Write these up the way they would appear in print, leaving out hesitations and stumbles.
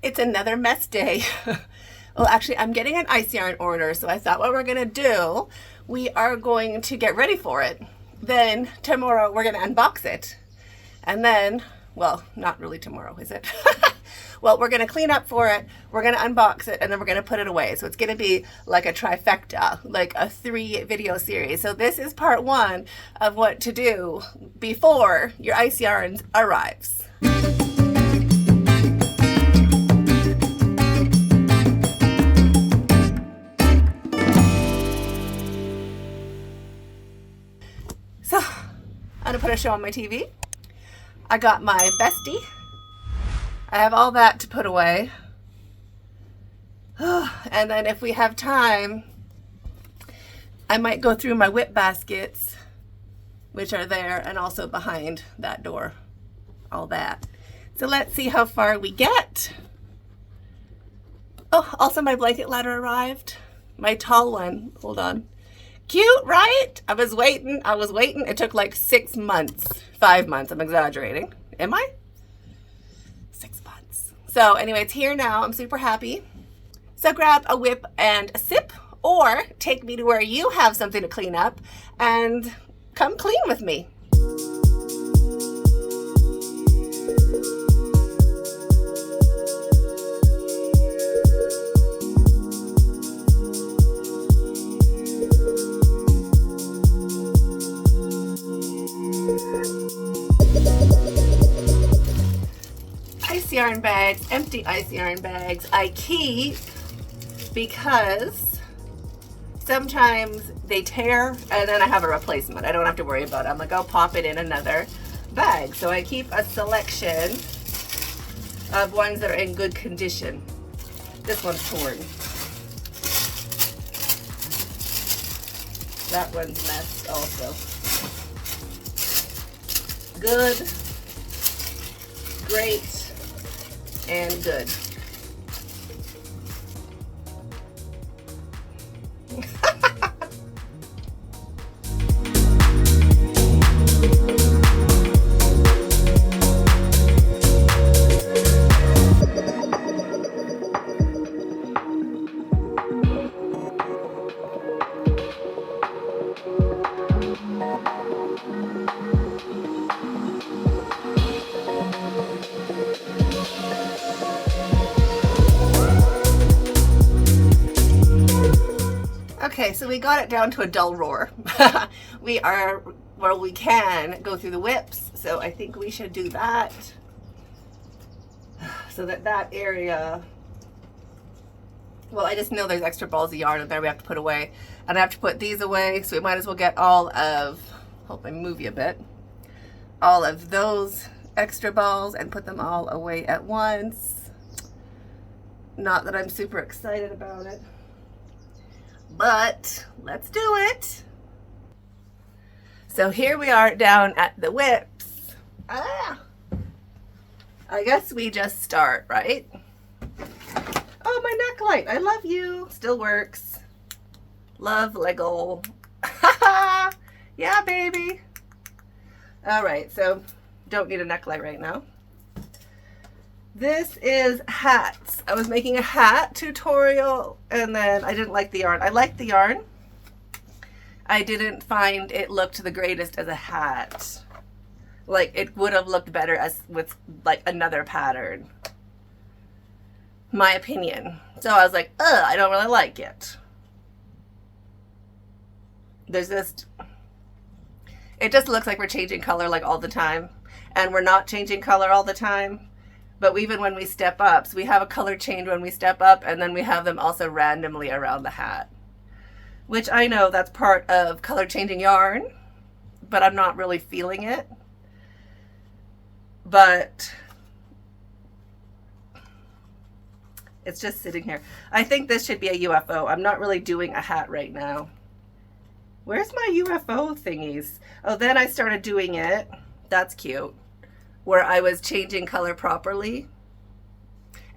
It's another mess day. Well, actually, I'm getting an ice yarn order, so I thought what we're going to do, we are going to get ready for it. Then tomorrow we're going to unbox it. And then, well, not really tomorrow, is it? Well, we're going to clean up for it, we're going to unbox it, and then we're going to put it away. So it's going to be like a trifecta, like a 3-video series. So this is part 1 of what to do before your ice yarns arrives. So I'm going to put a show on my TV. I got my bestie. I have all that to put away. And then if we have time, I might go through my whip baskets, which are there and also behind that door. All that. So let's see how far we get. Oh, also my blanket ladder arrived. My tall one. Hold on. Cute, right? I was waiting. It took like 6 months. 5 months. I'm exaggerating. Am I? 6 months. So anyway, it's here now. I'm super happy. So grab a whip and a sip, or take me to where you have something to clean up and come clean with me. Yarn bags, empty ice yarn bags, I keep because sometimes they tear and then I have a replacement. I don't have to worry about it. I'm like, I'll pop it in another bag. So I keep a selection of ones that are in good condition. This one's torn. That one's messed also. Good, great, and good. Okay, so we got it down to a dull roar. We are, well, we can go through the whips, so I think we should do that. So that area, well, I just know there's extra balls of yarn in there we have to put away. And I have to put these away, so we might as well get all of, hope I move you a bit, all of those extra balls and put them all away at once. Not that I'm super excited about it, but let's do it. So here we are down at the whips. I guess we just start, right? Oh, my neckline. I love you. Still works. Love Lego. Yeah, baby. All right, so don't need a neckline right now. This is hats. I was making a hat tutorial and then I didn't like the yarn. I liked the yarn. I didn't find it looked the greatest as a hat. Like it would have looked better as with like another pattern. My opinion. So I was like, ugh, I don't really like it. There's this, it just looks like we're changing color like all the time. And we're not changing color all the time. But even when we step up, so we have a color change when we step up, and then we have them also randomly around the hat. Which I know that's part of color changing yarn, but I'm not really feeling it. But it's just sitting here. I think this should be a UFO. I'm not really doing a hat right now. Where's my UFO thingies? Oh, then I started doing it. That's cute. Where I was changing color properly.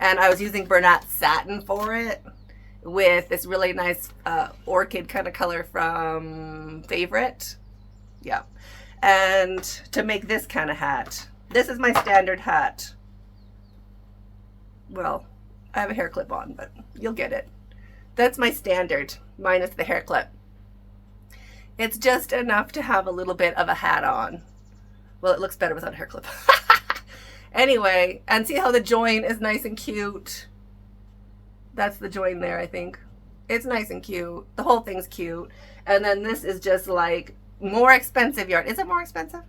And I was using Bernat satin for it with this really nice orchid kind of color from Favorite. Yeah. And to make this kind of hat. This is my standard hat. Well, I have a hair clip on, but you'll get it. That's my standard, minus the hair clip. It's just enough to have a little bit of a hat on. Well, it looks better without a hair clip. Anyway, and see how the join is nice and cute? That's the join there, I think. It's nice and cute. The whole thing's cute. And then this is just like more expensive yarn. Is it more expensive?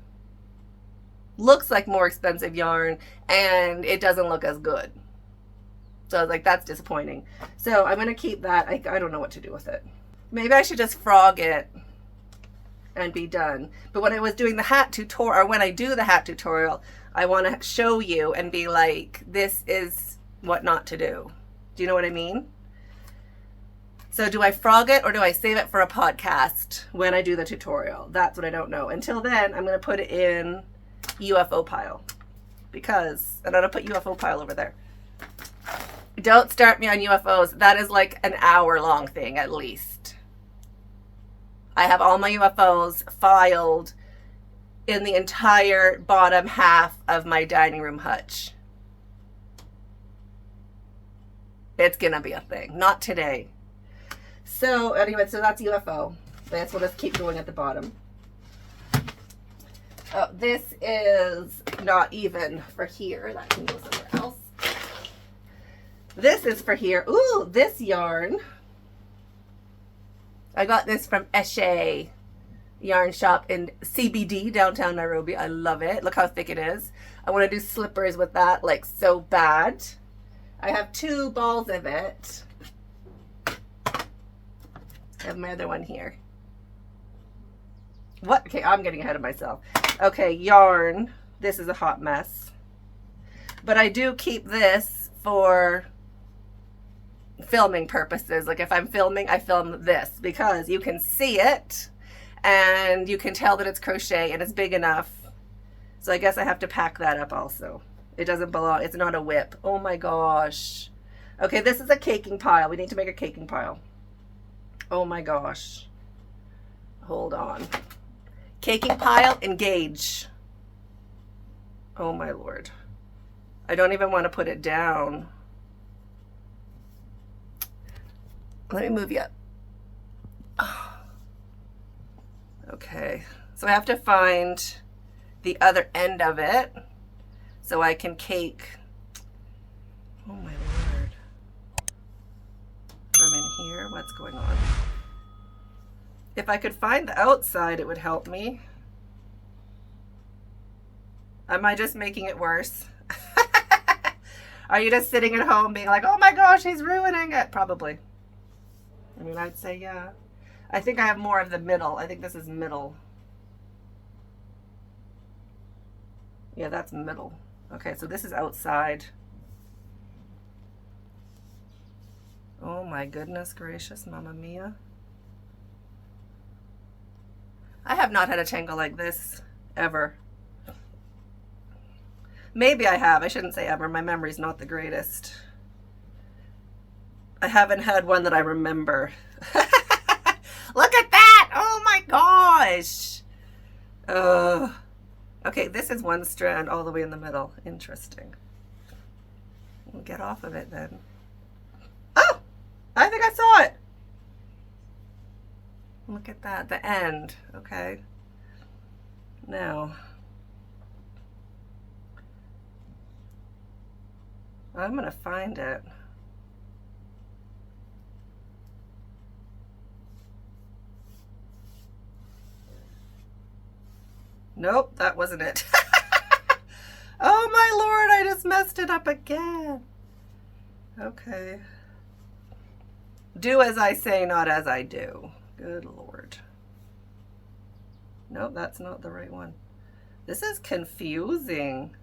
Looks like more expensive yarn, and it doesn't look as good. So I was like, that's disappointing. So I'm going to keep that. I don't know what to do with it. Maybe I should just frog it and be done. But when I was doing the hat tutorial, or when I do the hat tutorial, I want to show you and be like, this is what not to do. Do you know what I mean? So do I frog it or do I save it for a podcast when I do the tutorial? That's what I don't know. Until then, I'm going to put it in UFO pile, because I'm going to put UFO pile over there. Don't start me on UFOs. That is like an hour-long thing at least. I have all my UFOs filed in the entire bottom half of my dining room hutch. It's gonna be a thing. Not today. So anyway, so that's UFO. This will just keep going at the bottom. Oh, this is not even for here. That can go somewhere else. This is for here. Ooh, this yarn. I got this from Eshe yarn shop in CBD, downtown Nairobi. I love it. Look how thick it is. I want to do slippers with that, like, so bad. I have 2 balls of it. I have my other one here. What? Okay, I'm getting ahead of myself. Okay, yarn. This is a hot mess. But I do keep this for filming purposes. Like if I'm filming, I film this because you can see it and you can tell that it's crochet and it's big enough. So I guess I have to pack that up also. It doesn't belong. It's not a whip. Oh my gosh. Okay, this is a caking pile. We need to make a caking pile. Oh my gosh. Hold on. Caking pile, engage. Oh my Lord. I don't even want to put it down. Let me move you up. Okay, so I have to find the other end of it so I can cake. Oh my Lord. From in here, what's going on? If I could find the outside, it would help me. Am I just making it worse? Are you just sitting at home being like, oh my gosh, he's ruining it? Probably. I mean, I'd say, yeah. I think I have more of the middle. I think this is middle. Yeah, that's middle. Okay, so this is outside. Oh my goodness gracious, Mamma Mia. I have not had a tangle like this ever. Maybe I have. I shouldn't say ever. My memory's not the greatest. I haven't had one that I remember. Look at that! Oh my gosh! Okay, this is one strand all the way in the middle. Interesting. We'll get off of it then. Oh! I think I saw it! Look at that, the end. Okay. Now, I'm gonna find it. Nope, that wasn't it. Oh my Lord, I just messed it up again. Okay. Do as I say, not as I do. Good Lord. Nope, that's not the right one. This is confusing.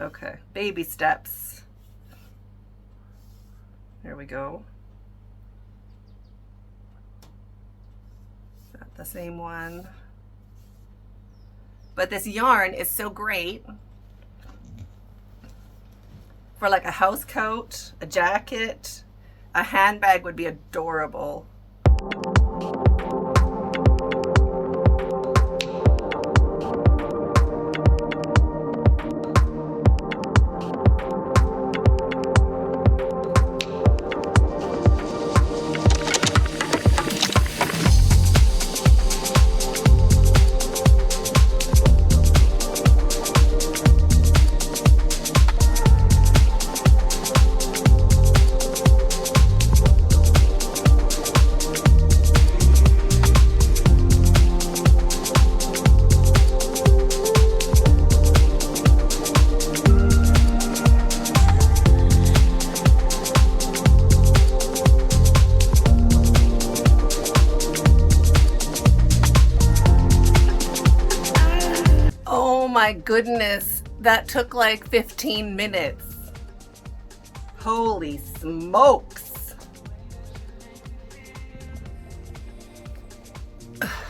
Okay, baby steps. There we go. Is that the same one? But this yarn is so great for like a house coat, a jacket, a handbag would be adorable. goodness, that took like 15 minutes. Holy smokes.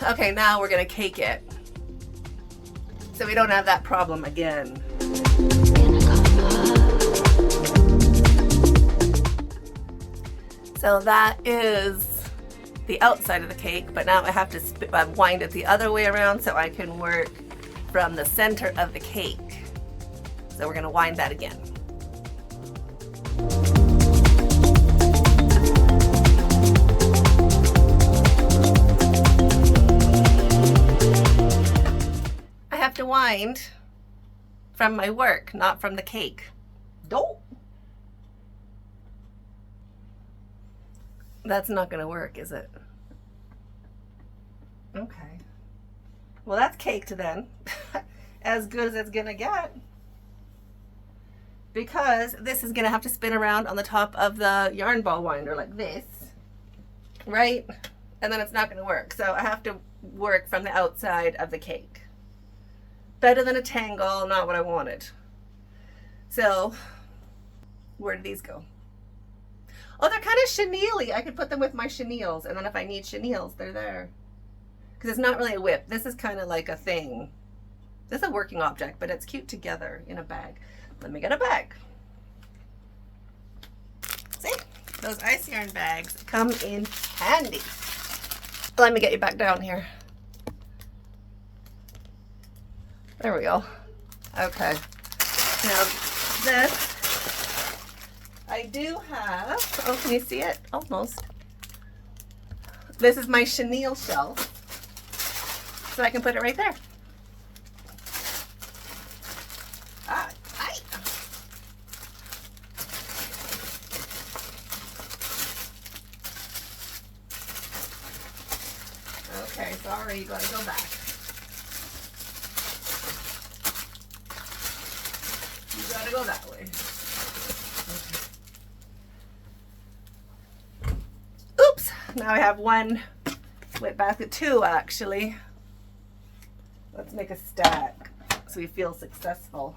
Okay, now we're gonna cake it, so we don't have that problem again. So that is the outside of the cake, but now I have to wind it the other way around so I can work from the center of the cake. So we're gonna wind that again. I have to wind from my work, not from the cake. Don't. That's not gonna work, is it? Okay. Well, that's caked then. As good as it's gonna get. Because this is gonna have to spin around on the top of the yarn ball winder like this, right? And then it's not gonna work. So I have to work from the outside of the cake. Better than a tangle, not what I wanted. So, where did these go? Oh, they're kind of chenille-y. I could put them with my chenilles, and then if I need chenilles, they're there. Because it's not really a whip. This is kind of like a thing. This is a working object, but it's cute together in a bag. Let me get a bag. See? Those ice yarn bags come in handy. Let me get you back down here. There we go. Okay. Now, this... I do have, oh, can you see it? Almost. This is my chenille shelf. So I can put it right there. Okay, sorry, you gotta go back. You gotta go that way. Oops, now I have one whip basket, two actually. Let's make a stack so we feel successful.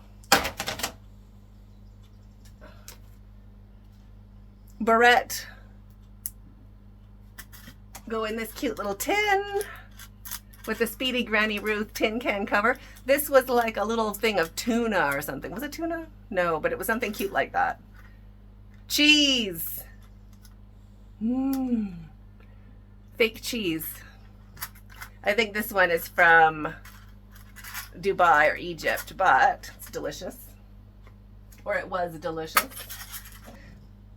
Barrette go in this cute little tin with the Speedy Granny Ruth tin can cover. This was like a little thing of tuna or something. Was it tuna? No, but it was something cute like that. Cheese. Fake cheese. I think this one is from Dubai or Egypt, but it's delicious. Or it was delicious.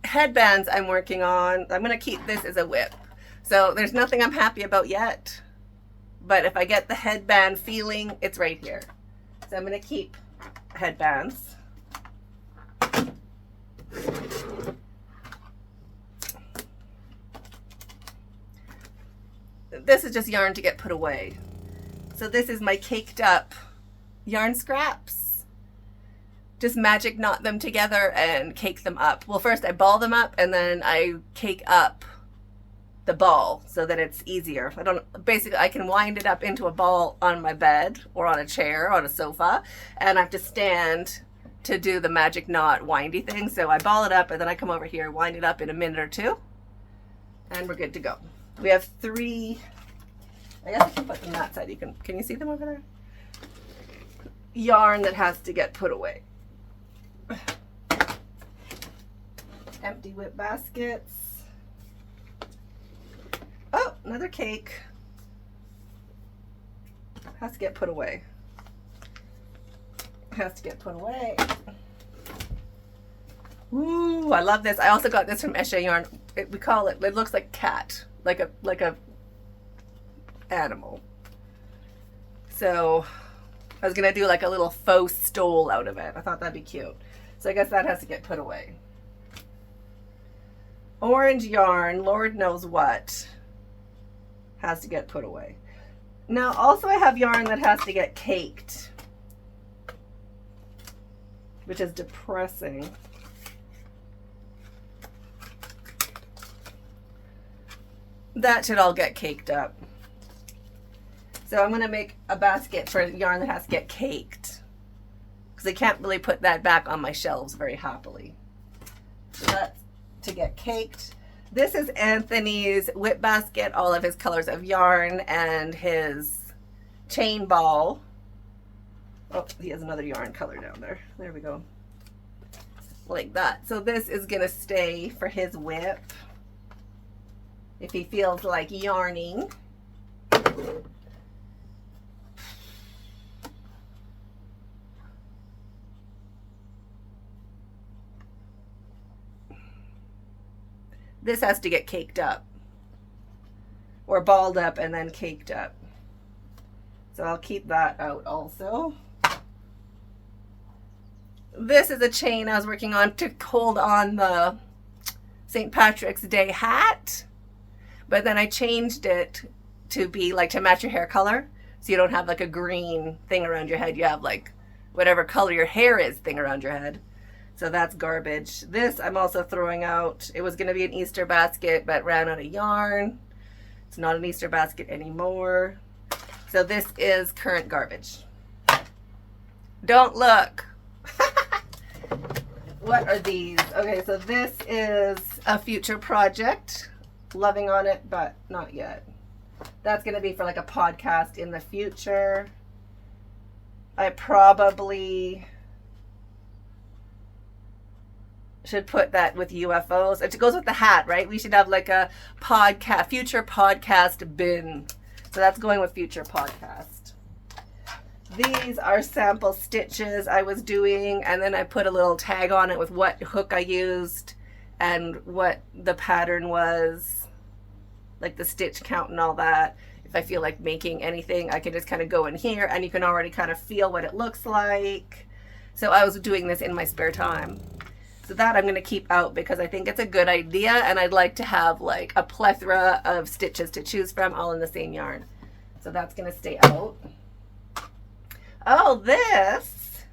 Headbands I'm working on. I'm going to keep this as a whip. So there's nothing I'm happy about yet. But if I get the headband feeling, it's right here. So I'm going to keep headbands. This is just yarn to get put away. So this is my caked up yarn scraps. Just magic knot them together and cake them up. Well, first I ball them up and then I cake up the ball so that it's easier. Basically I can wind it up into a ball on my bed or on a chair, on a sofa, and I have to stand to do the magic knot windy thing. So I ball it up and then I come over here, wind it up in a minute or two, and we're good to go. We have three, I guess I can put them that side. Can you see them over there? Yarn that has to get put away. Empty whip baskets. Oh, another cake. Has to get put away. Has to get put away. Ooh, I love this. I also got this from Eshe Yarn. We call it looks like cat. Like a animal. So I was gonna do like a little faux stole out of it. I thought that'd be cute. So I guess that has to get put away. Orange yarn, Lord knows what, has to get put away. Now also I have yarn that has to get caked, which is depressing. That should all get caked up. So I'm going to make a basket for yarn that has to get caked. because I can't really put that back on my shelves very happily. So that's to get caked. This is Anthony's whip basket, all of his colors of yarn and his chain ball. Oh, he has another yarn color down there. There we go. Like that. So this is going to stay for his whip if he feels like yarning. This has to get caked up or balled up and then caked up. So I'll keep that out also. This is a chain I was working on to hold on the St. Patrick's Day hat, but then I changed it to be like to match your hair color. So you don't have like a green thing around your head. You have like whatever color your hair is thing around your head. So that's garbage. This I'm also throwing out. It was going to be an Easter basket, but ran out of yarn. It's not an Easter basket anymore. So this is current garbage. Don't look. What are these? Okay, so this is a future project. Loving on it, but not yet. That's going to be for like a podcast in the future. I probably should put that with UFOs. It goes with the hat, right? We should have like a podcast, future podcast bin. So that's going with future podcast. These are sample stitches I was doing, and then I put a little tag on it with what hook I used and what the pattern was, like the stitch count and all that. If I feel like making anything, I can just kind of go in here and you can already kind of feel what it looks like. So I was doing this in my spare time. So that I'm going to keep out because I think it's a good idea, and I'd like to have like a plethora of stitches to choose from all in the same yarn. So that's going to stay out. Oh, this,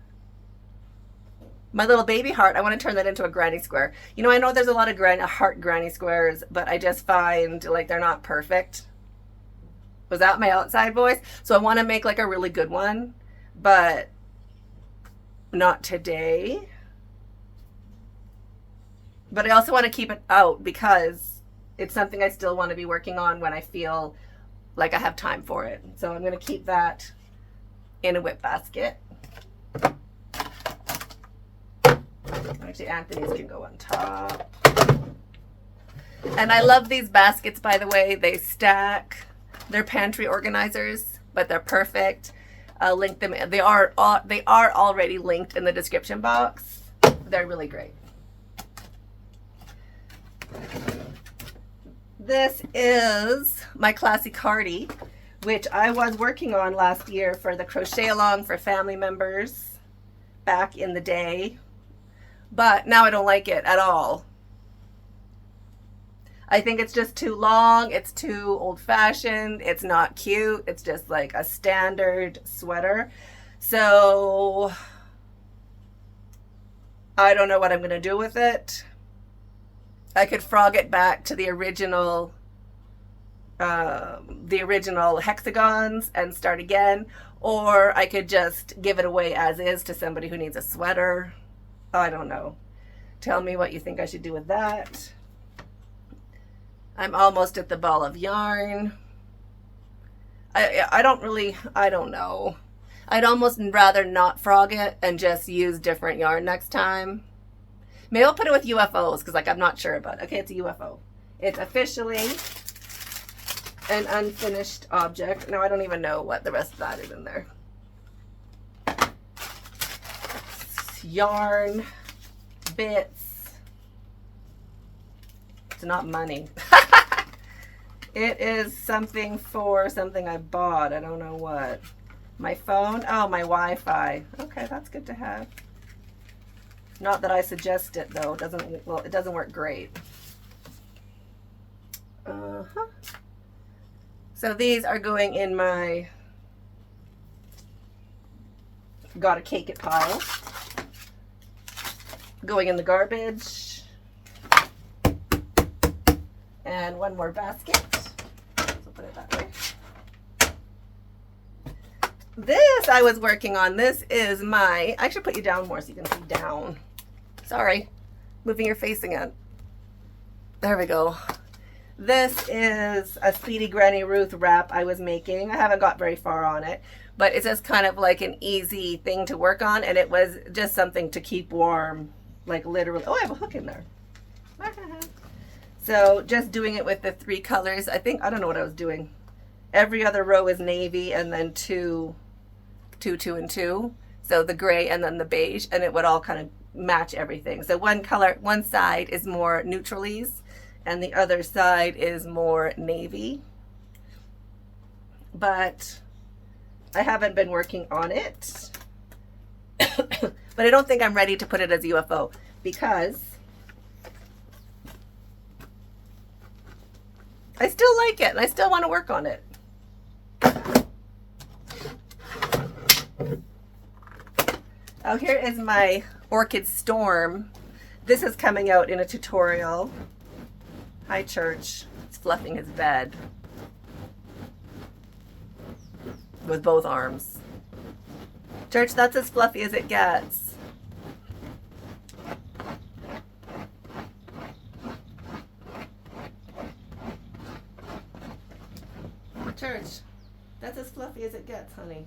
my little baby heart, I want to turn that into a granny square. You know, I know there's a lot of heart granny squares, but I just find like they're not perfect. Was that my outside voice? So I want to make like a really good one, but not today. But I also want to keep it out because it's something I still want to be working on when I feel like I have time for it. So I'm going to keep that in a whip basket. Actually, Anthony's can go on top. And I love these baskets, by the way. They stack. They're pantry organizers, but they're perfect. I'll link them. They are already linked in the description box. They're really great. This is my classy cardi, which I was working on last year for the crochet along for family members back in the day, but now I don't like it at all. I think it's just too long, it's too old-fashioned, it's not cute, it's just like a standard sweater. So I don't know what I'm going to do with it. I could frog it back to the original hexagons and start again, or I could just give it away as is to somebody who needs a sweater. I don't know. Tell me what you think I should do with that. I'm almost at the ball of yarn. I don't know. I'd almost rather not frog it and just use different yarn next time. Maybe I'll put it with UFOs because like I'm not sure about it. Okay, it's a UFO. It's officially an unfinished object. No, I don't even know what the rest of that is in there. Yarn, bits. It's not money. It is something for something I bought. I don't know what. My phone? Oh, my Wi-Fi. Okay, that's good to have. Not that I suggest it though. It doesn't work great. So these are going in my gotta cake it pile. Going in the garbage. And one more basket. So put it that way. This I was working on. This is my, I should put you down more so you can see down. Sorry, moving your face again. There we go. This is a Speedy Granny Ruth wrap I was making. I haven't got very far on it, but it's just kind of like an easy thing to work on, and it was just something to keep warm, like literally. Oh, I have a hook in there. So just doing it with the 3 colors. I don't know what I was doing. Every other row is navy, and then 2, 2, 2, and 2. So the gray and then the beige, and it would all kind of match everything. So one color, one side is more neutralies, and the other side is more navy. But I haven't been working on it. But I don't think I'm ready to put it as a UFO because I still like it and I still want to work on it. Oh, here is my Orchid Storm. This is coming out in a tutorial. Hi, Church. He's fluffing his bed with both arms. Church, that's as fluffy as it gets. Church, that's as fluffy as it gets, honey.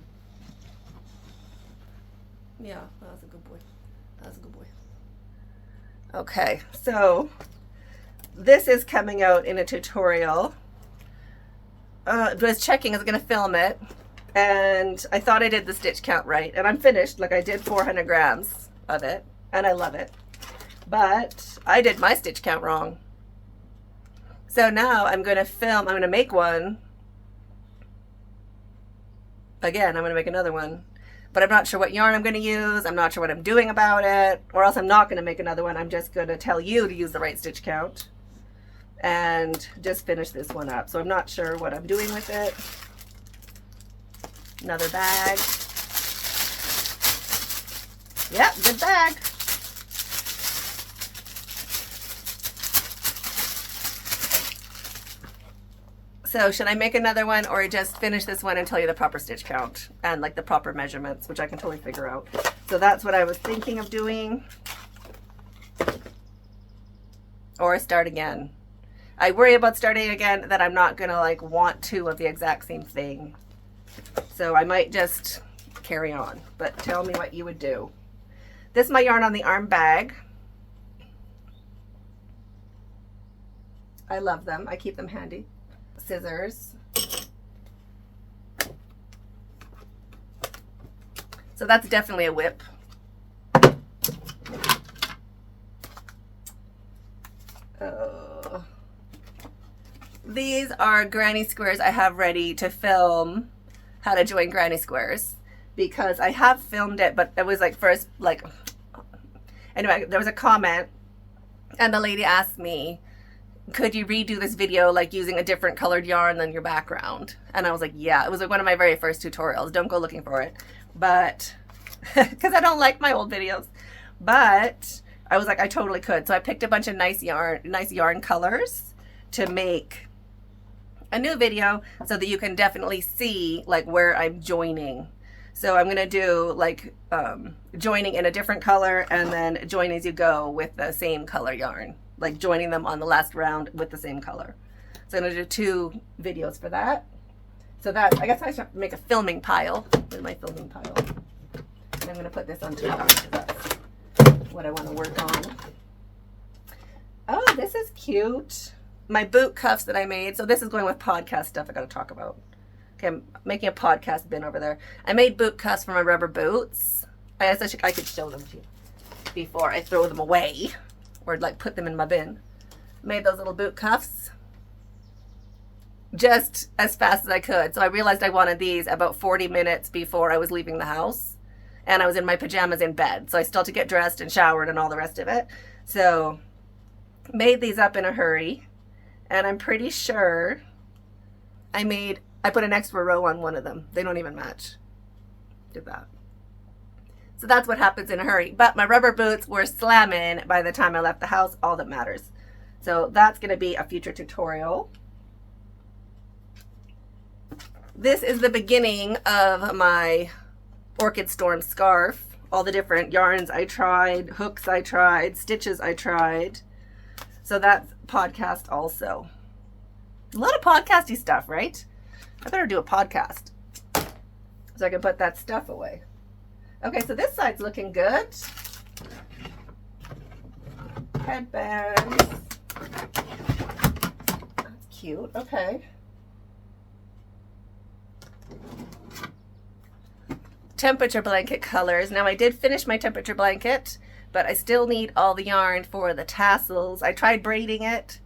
Yeah, that was a good boy. That was a good boy. Okay, so this is coming out in a tutorial. I was checking, I was going to film it, and I thought I did the stitch count right, and I'm finished. Like, I did 400 grams of it, and I love it. But I did my stitch count wrong. So now I'm going to film, I'm going to make one. Again, I'm going to make another one. But I'm not sure what yarn I'm going to use. I'm not sure what I'm doing about it. Or else I'm not going to make another one. I'm just going to tell you to use the right stitch count. And just finish this one up. So I'm not sure what I'm doing with it. Another bag. Yep, good bag. So should I make another one or just finish this one and tell you the proper stitch count and like the proper measurements, which I can totally figure out. So that's what I was thinking of doing. Or start again. I worry about starting again that I'm not gonna like want 2 of the exact same thing. So I might just carry on, but tell me what you would do. This is my yarn on the arm bag. I love them, I keep them handy. Scissors. So that's definitely a whip. These are granny squares I have ready to film how to join granny squares because I have filmed it, but it was like first, like, anyway, there was a comment and the lady asked me, could you redo this video like using a different colored yarn than your background? And I was like, yeah. It was like one of my very first tutorials. Don't go looking for it. But, because I don't like my old videos. But I was like, I totally could. So I picked a bunch of nice yarn colors to make a new video so that you can definitely see like where I'm joining. So I'm going to do like joining in a different color and then join as you go with the same color yarn. Like joining them on the last round with the same color. So I'm going to do 2 videos for that. So that, I guess I should make a filming pile. Where's my filming pile? And I'm going to put this on top because that's what I want to work on. Oh, this is cute. My boot cuffs that I made. So this is going with podcast stuff I got to talk about. Okay, I'm making a podcast bin over there. I made boot cuffs for my rubber boots. I guess I could show them to you before I throw them away. Or like put them in my bin. Made those little boot cuffs just as fast as I could. So I realized I wanted these about 40 minutes before I was leaving the house. And I was in my pajamas in bed. So I still had to get dressed and showered and all the rest of it. So made these up in a hurry. And I'm pretty sure I put an extra row on one of them. They don't even match. Did that. So that's what happens in a hurry. But my rubber boots were slamming by the time I left the house, all that matters. So that's going to be a future tutorial. This is the beginning of my Orchid Storm scarf. All the different yarns I tried, hooks I tried, stitches I tried. So that's podcast also. A lot of podcasty stuff, right? I better do a podcast so I can put that stuff away. Okay, so this side's looking good. Headbands. That's cute. Okay. Temperature blanket colors. Now I did finish my temperature blanket, but I still need all the yarn for the tassels. I tried braiding it.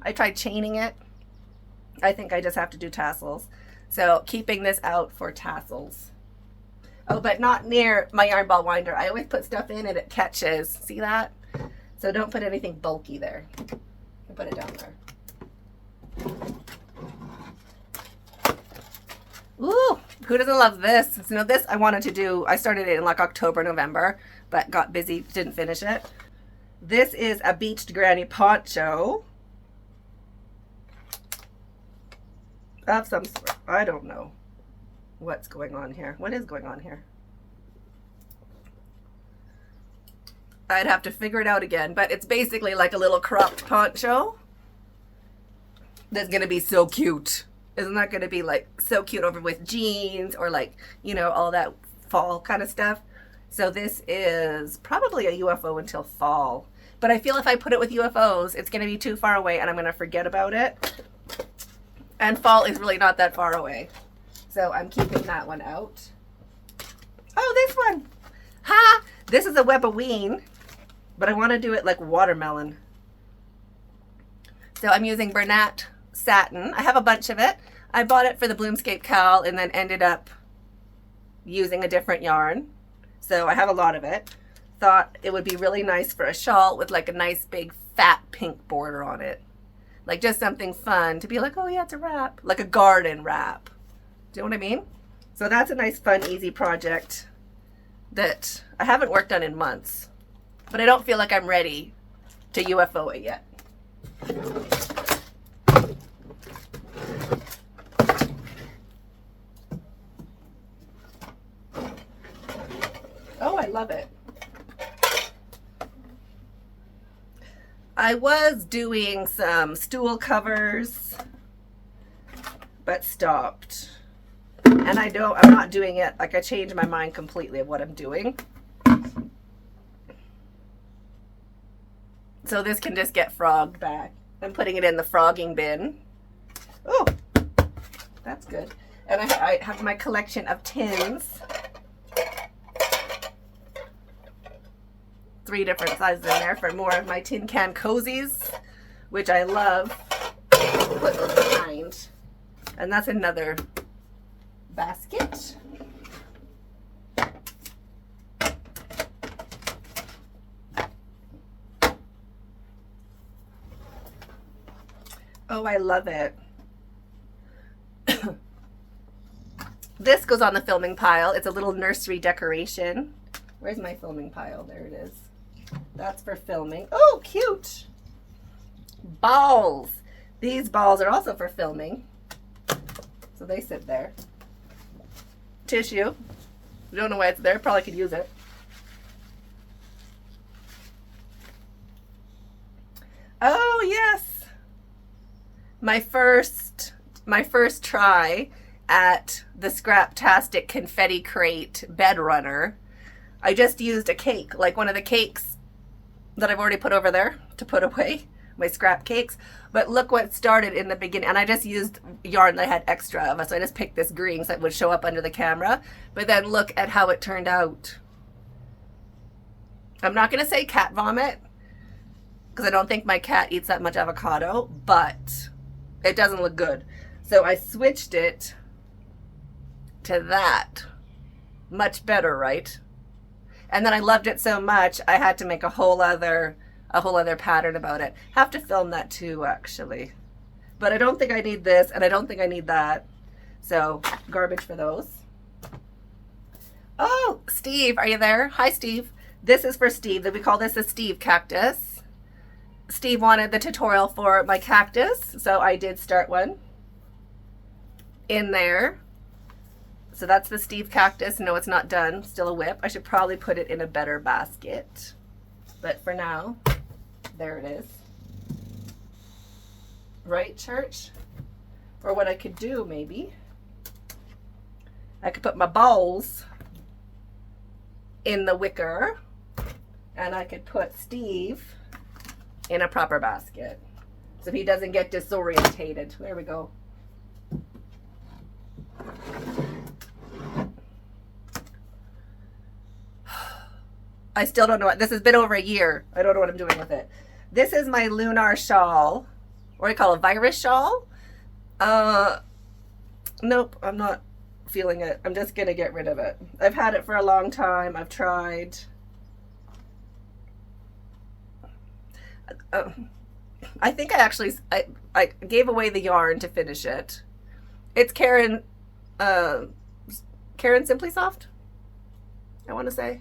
I tried chaining it. I think I just have to do tassels. So keeping this out for tassels. Oh, but not near my yarn ball winder. I always put stuff in and it catches. See that? So don't put anything bulky there. I'll put it down there. Ooh, who doesn't love this? So this I wanted to do. I started it in like October, November, but got busy, didn't finish it. This is a beached granny poncho of some sort. I don't know what's going on here. What is going on here? I'd have to figure it out again, but it's basically like a little cropped poncho that's gonna be so cute. Isn't that gonna be like so cute over with jeans or like, you know, all that fall kind of stuff? So this is probably a UFO until fall. But I feel if I put it with UFOs, it's gonna be too far away and I'm gonna forget about it. And fall is really not that far away. So I'm keeping that one out. Oh, this one. Ha! This is a Webaween, but I want to do it like watermelon. So I'm using Bernat satin. I have a bunch of it. I bought it for the Bloomscape cowl and then ended up using a different yarn. So I have a lot of it. Thought it would be really nice for a shawl with like a nice big fat pink border on it. Like just something fun to be like, oh yeah, it's a wrap. Like a garden wrap. Do you know what I mean? So that's a nice, fun, easy project that I haven't worked on in months. But I don't feel like I'm ready to UFO it yet. Oh, I love it. I was doing some stool covers, but stopped. And I'm not doing it, like I changed my mind completely of what I'm doing. So this can just get frogged back. I'm putting it in the frogging bin. Oh, that's good. And I have my collection of tins. 3 different sizes in there for more of my tin can cozies, which I love. Put those behind. And that's another basket. Oh, I love it. This goes on the filming pile. It's a little nursery decoration. Where's my filming pile? There it is. That's for filming. Oh, cute. Balls. These balls are also for filming. So they sit there. Tissue. We don't know why it's there. Probably could use it. Oh, yes. My first try at the Scraptastic Confetti Crate Bed Runner. I just used a cake, like one of the cakes that I've already put over there to put away, my scrap cakes. But look what started in the beginning. And I just used yarn that I had extra of, so I just picked this green so it would show up under the camera. But then look at how it turned out. I'm not going to say cat vomit, because I don't think my cat eats that much avocado, but it doesn't look good. So I switched it to that. Much better, right? And then I loved it so much, I had to make a whole other pattern about it. Have to film that too, actually. But I don't think I need this, and I don't think I need that. So, garbage for those. Oh, Steve, are you there? Hi, Steve. This is for Steve. We call this a Steve cactus. Steve wanted the tutorial for my cactus, so I did start one in there. So that's the Steve cactus. No, it's not done. Still a whip. I should probably put it in a better basket. But for now, there it is. Right, church? Or what I could do, maybe, I could put my balls in the wicker, and I could put Steve in a proper basket so he doesn't get disorientated. There we go. I still don't know what this has been over a year. I don't know what I'm doing with it. This is my lunar shawl, or I call it a virus shawl. Nope, I'm not feeling it. I'm just gonna get rid of it. I've had it for a long time. I've tried. I think I gave away the yarn to finish it. It's Karen Simply Soft, I want to say.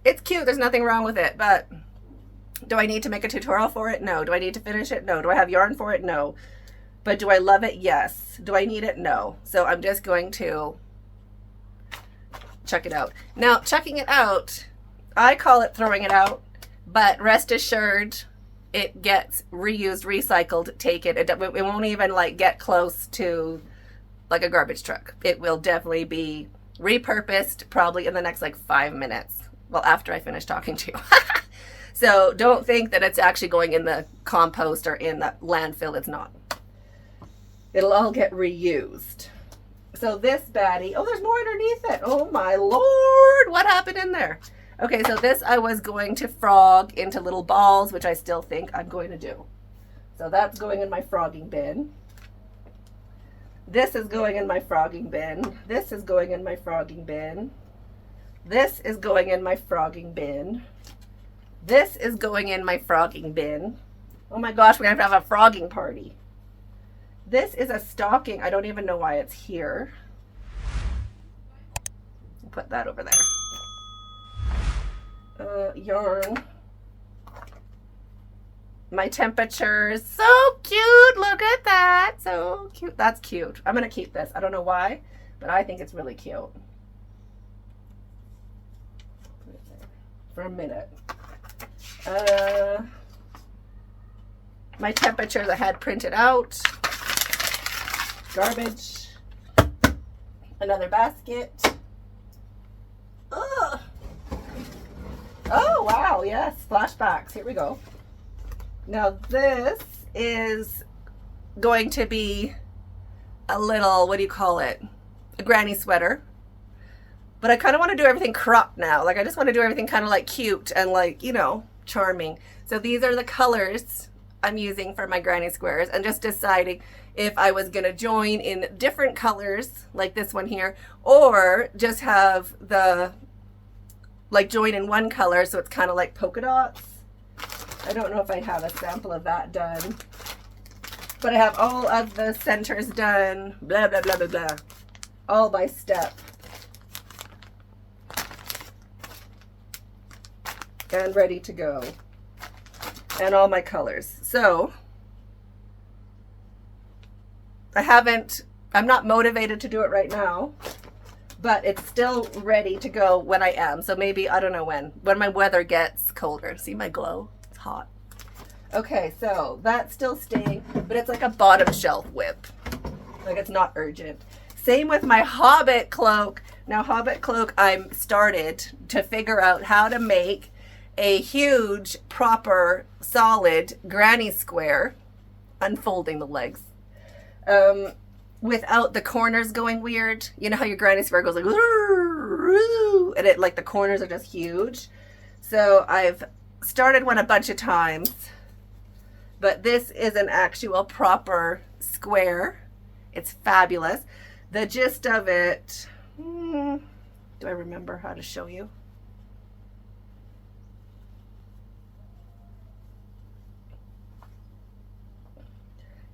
It's cute. There's nothing wrong with it, but do I need to make a tutorial for it? No. Do I need to finish it? No. Do I have yarn for it? No. But do I love it? Yes. Do I need it? No. So I'm just going to check it out. Now, checking it out, I call it throwing it out, but rest assured, it gets reused, recycled, taken. It won't even like get close to like a garbage truck. It will definitely be repurposed probably in the next like 5 minutes. Well, after I finish talking to you. So don't think that it's actually going in the compost or in the landfill. It's not. It'll all get reused. So this baddie, oh, there's more underneath it. Oh my Lord, what happened in there? Okay, so this I was going to frog into little balls, which I still think I'm going to do. So that's going in my frogging bin. This is going in my frogging bin. This is going in my frogging bin. This is going in my frogging bin. This is going in my frogging bin. Oh my gosh, we're gonna have a frogging party. This is a stocking. I don't even know why it's here. I'll put that over there. Yarn. My temperatures. So cute. Look at that. So cute. That's cute. I'm gonna keep this. I don't know why, but I think it's really cute. Put it there for a minute. My temperatures I had printed out. Garbage. Another basket. Ugh. Oh wow, yes, flashbacks. Here we go. Now this is going to be a little, what do you call it? A granny sweater. But I kind of want to do everything cropped now. Like I just want to do everything kind of like cute and like, you know, charming. So these are the colors I'm using for my granny squares, and just deciding if I was going to join in different colors like this one here, or just have the like join in one color so it's kind of like polka dots. I don't know if I have a sample of that done, but I have all of the centers done, blah blah blah blah blah, all by step, and ready to go, and all my colors. So I'm not motivated to do it right now, but it's still ready to go when I am. So maybe, I don't know when my weather gets colder. See my glow? It's hot. Okay, so that's still staying, but it's like a bottom shelf whip. Like it's not urgent. Same with my Hobbit cloak. Now Hobbit cloak, I'm started to figure out how to make a huge, proper, solid granny square, unfolding the legs, without the corners going weird. You know how your granny square goes like, and it like the corners are just huge. So I've started one a bunch of times, but this is an actual proper square. It's fabulous. The gist of it, do I remember how to show you?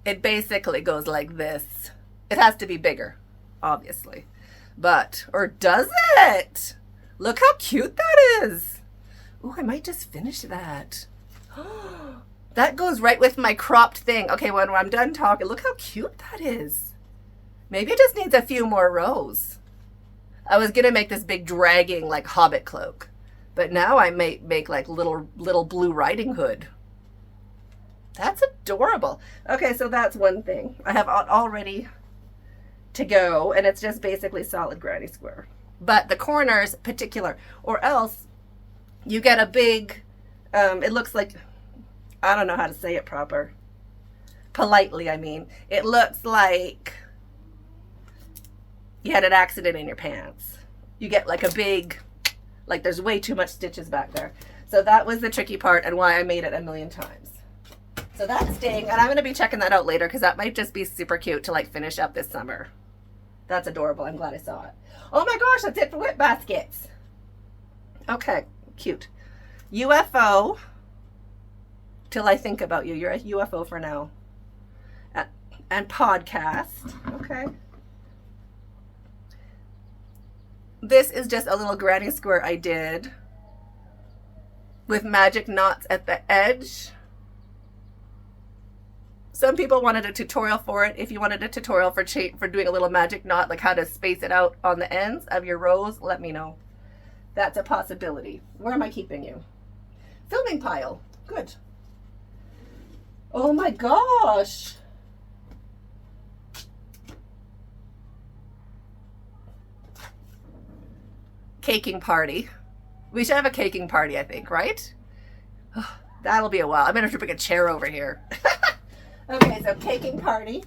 It basically goes like this. It has to be bigger, obviously. But, or does it? Look how cute that is. Ooh, I might just finish that. That goes right with my cropped thing. Okay, when I'm done talking, look how cute that is. Maybe it just needs a few more rows. I was gonna make this big dragging like Hobbit cloak, but now I may make like little Blue Riding Hood. That's adorable. Okay, so that's one thing. I have all ready to go, and it's just basically solid granny square. But the corners particular, or else you get a big, it looks like, I don't know how to say it politely, I mean. It looks like you had an accident in your pants. You get like a big, like there's way too much stitches back there. So that was the tricky part and why I made it a million times. So that's staying, and I'm going to be checking that out later because that might just be super cute to like finish up this summer. That's adorable. I'm glad I saw it. Oh my gosh, that's it for whip baskets. Okay, cute. UFO, till I think about you. You're a UFO for now. And podcast. Okay. This is just a little granny square I did with magic knots at the edge. Some people wanted a tutorial for it. If you wanted a tutorial for doing a little magic knot, like how to space it out on the ends of your rows, let me know. That's a possibility. Where am I keeping you? Filming pile. Good. Oh my gosh. Caking party. We should have a caking party, I think, right? Oh, that'll be a while. I'm gonna have to bring a chair over here. Okay, so caking party.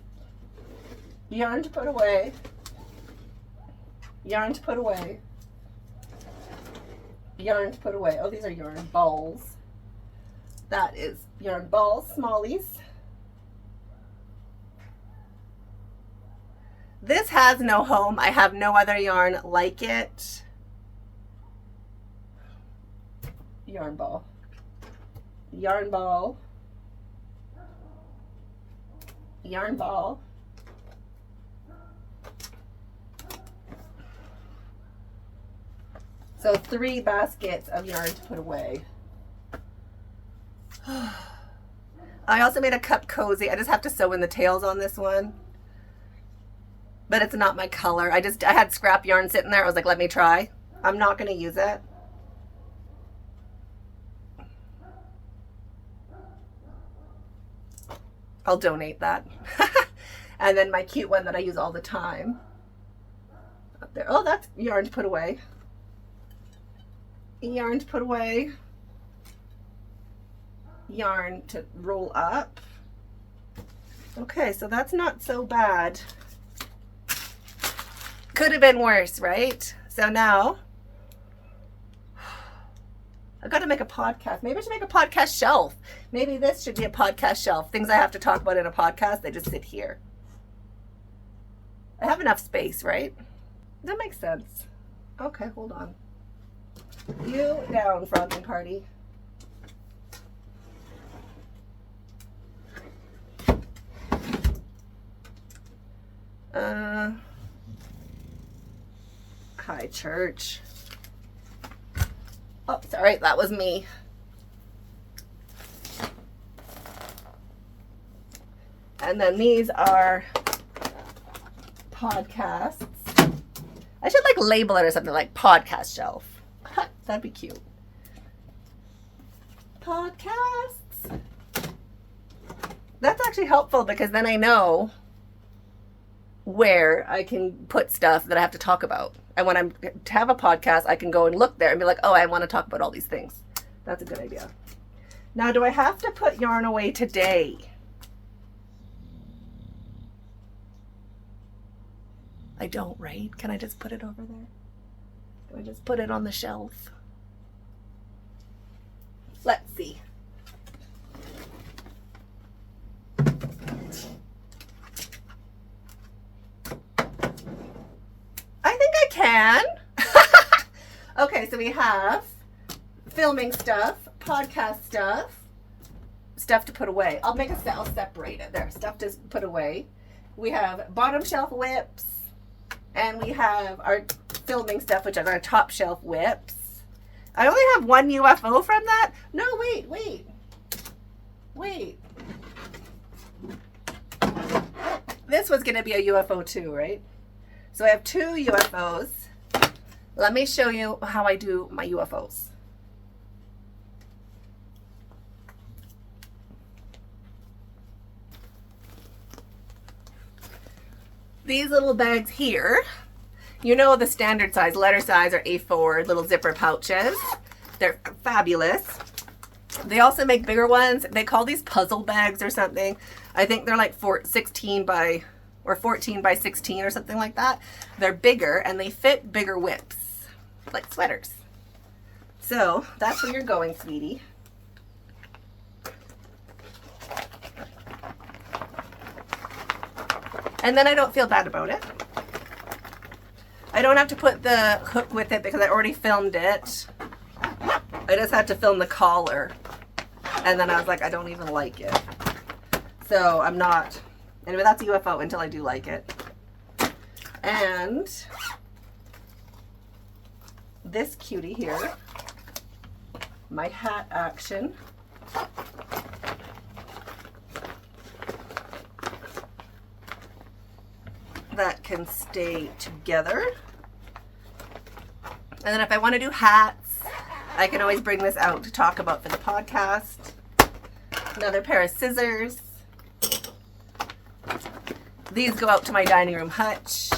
Yarn to put away. Yarn to put away. Yarn to put away. Oh, these are yarn balls. That is yarn balls, smallies. This has no home. I have no other yarn like it. Yarn ball. Yarn ball. Yarn ball. So 3 baskets of yarn to put away. I also made a cup cozy. I just have to sew in the tails on this one. But it's not my color. I had scrap yarn sitting there. I was like, let me try. I'm not going to use it. I'll donate that. And then my cute one that I use all the time. Up there. Oh, that's yarn to put away. Yarn to put away. Yarn to roll up. Okay, so that's not so bad. Could have been worse, right? So now I've got to make a podcast. Maybe I should make a podcast shelf. Maybe this should be a podcast shelf. Things I have to talk about in a podcast, they just sit here. I have enough space, right? That makes sense. Okay, hold on. You down, frogging party. Hi, church. Oh, sorry, that was me. And then these are podcasts. I should like label it or something like podcast shelf. That'd be cute. Podcasts. That's actually helpful because then I know where I can put stuff that I have to talk about. And when I'm to have a podcast, I can go and look there and be like, oh, I want to talk about all these things. That's a good idea. Now, do I have to put yarn away today? I don't, right? Can I just put it over there? Can I just put it on the shelf? Let's see. I think I can. Okay, so we have filming stuff, podcast stuff, stuff to put away. I'll separate it. There, stuff to put away. We have bottom shelf whips, and we have our filming stuff, which are our top shelf whips. I only have one UFO from that. No, wait. This was going to be a UFO too, right? So I have 2 UFOs. Let me show you how I do my UFOs. These little bags here, you know the standard size, letter size or A4 little zipper pouches. They're fabulous. They also make bigger ones. They call these puzzle bags or something. I think they're like 14 by 16 or something like that. They're bigger and they fit bigger whips, like sweaters. So that's where you're going, sweetie. And then I don't feel bad about it. I don't have to put the hook with it because I already filmed it. I just had to film the collar. And then I was like, I don't even like it. So I'm not. Anyway, that's a UFO until I do like it. And this cutie here, my hat action. That can stay together. And then if I want to do hats, I can always bring this out to talk about for the podcast. Another pair of scissors. These go out to my dining room hutch,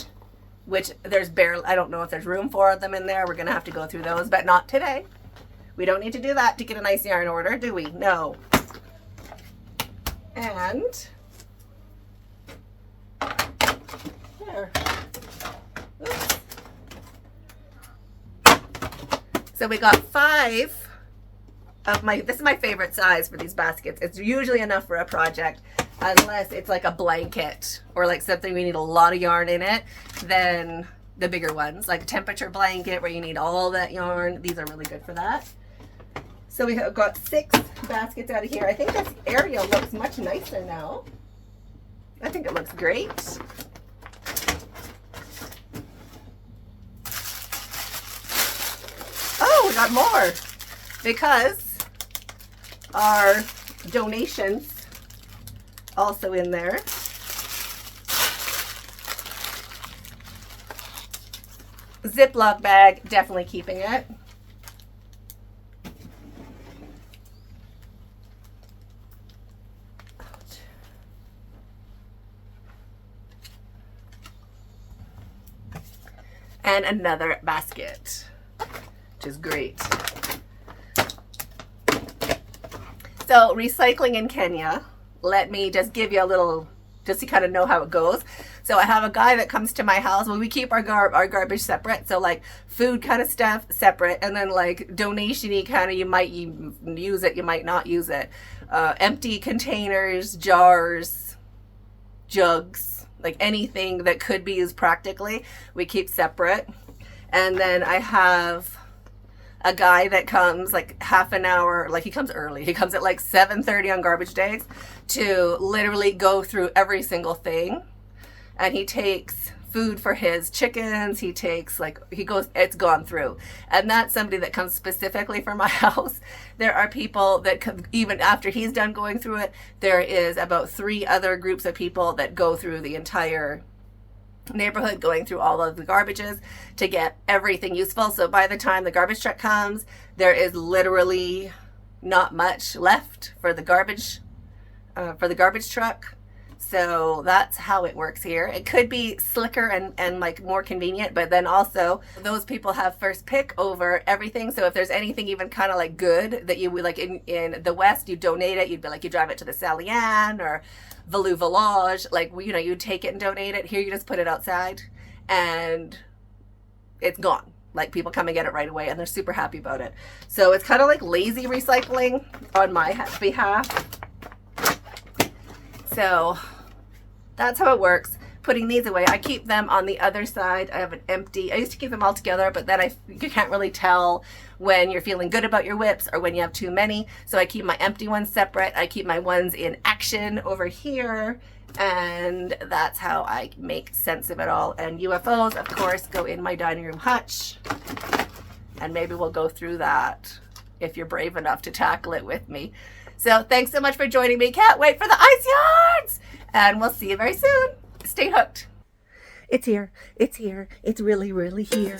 which there's barely, I don't know if there's room for them in there. We're going to have to go through those, but not today. We don't need to do that to get a nice yarn order, do we? No. And there. Oops. So we got 5 of my, this is my favorite size for these baskets. It's usually enough for a project, unless it's like a blanket or like something we need a lot of yarn in it, then the bigger ones, like a temperature blanket where you need all that yarn. These are really good for that. So we have got 6 baskets out of here. I think this area looks much nicer now. I think it looks great. Oh, we got more because our donations also in there. Ziploc bag, definitely keeping it. And another basket, which is great. So recycling in Kenya, let me just give you a little, just to kind of know how it goes. So I have a guy that comes to my house. Well, we keep our garbage separate. So like food kind of stuff separate, and then like donation-y kind of, you might use it, you might not use it. Empty containers, jars, jugs, like anything that could be used practically, we keep separate. And then I have a guy that comes like half an hour, like he comes early. He comes at like 7:30 on garbage days to literally go through every single thing. And he takes food for his chickens. He takes it's gone through. And that's somebody that comes specifically for my house. There are people that come, even after he's done going through it, there is about 3 other groups of people that go through the entire neighborhood, going through all of the garbages to get everything useful. So by the time the garbage truck comes, there is literally not much left for the garbage truck. So that's how it works here. It could be slicker and like more convenient, but then also those people have first pick over everything. So if there's anything even kind of like good that you would like in the West, you donate it. You'd be like, you drive it to the Salian or Valu Village, like, you know, you take it and donate it. Here you just put it outside and it's gone. Like people come and get it right away and they're super happy about it. So it's kind of like lazy recycling on my behalf. So that's how it works. Putting these away, I keep them on the other side. I have an empty, I used to keep them all together, but then you can't really tell when you're feeling good about your whips or when you have too many. So I keep my empty ones separate. I keep my ones in action over here. And that's how I make sense of it all. And UFOs, of course, go in my dining room hutch. And maybe we'll go through that if you're brave enough to tackle it with me. So thanks so much for joining me. Can't wait for the ice yarns. And we'll see you very soon. Stay hooked. It's here. It's here. It's really, really here.